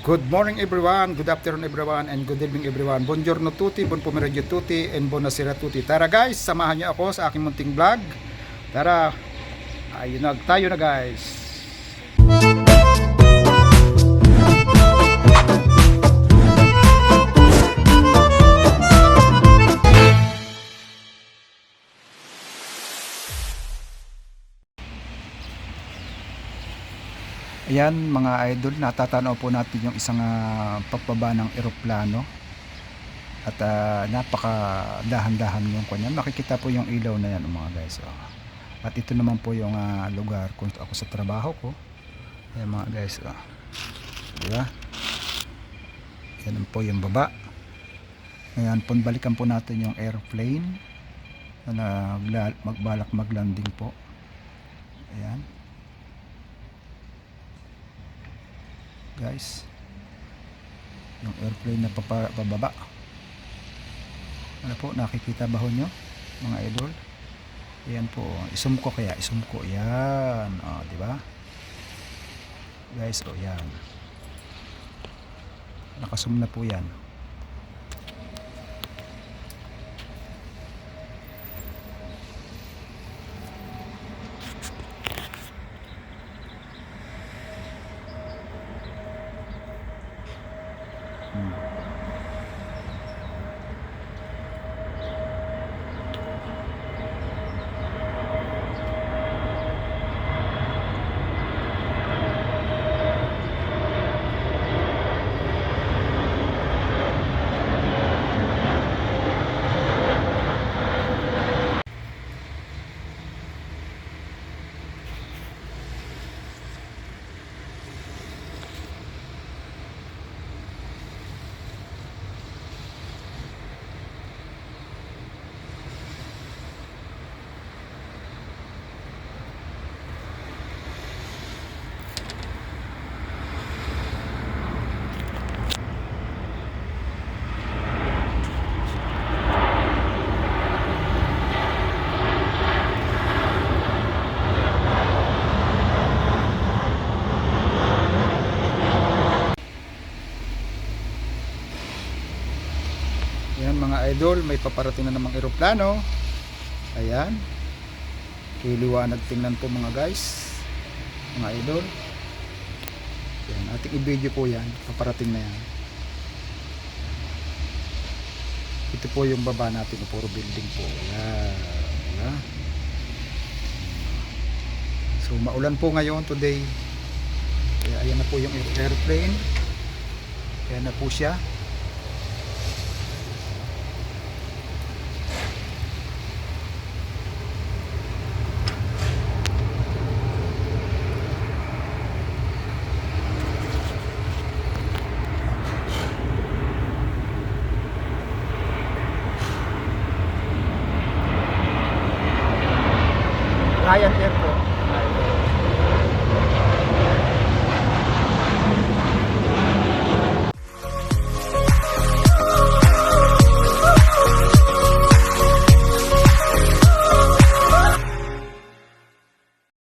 Good morning everyone, good afternoon everyone, and good evening everyone. Buongiorno tutti, buon pomeriggio tutti, and buonasera tutti. Tara guys, samahan niyo ako sa aking munting vlog. Tara, ayun na, tayo na guys. Ayan mga idol, natatanaw po natin yung isang pagbaba ng eroplano. At napaka dahan-dahan yung kanya. Makikita po yung ilaw na yan mga guys. Oh. At ito naman po yung lugar kung ako sa trabaho ko. Ayan mga guys. Oh. Diba? Yan po yung baba. Ayan po, balikan po natin yung airplane na magbalak maglanding po. Ayan. Guys, yung airplane na pababa. Ano po, nakikita ba ho nyo mga idol? Ayan po, isum ko kaya, isum ko. Yan, di ba? Guys, yan. Nakasum na po yan. Yan mga idol, may paparating na namang eroplano. Ayan. Kiliwanag tingnan po mga guys. Mga idol. Yan, ating i-video po yan. Paparating na yan. Ito po yung baba natin, puro building po. Ayan. Ayan. So maulan po ngayon today. Kaya ayan na po yung airplane. Ayan na po siya. Ryan Air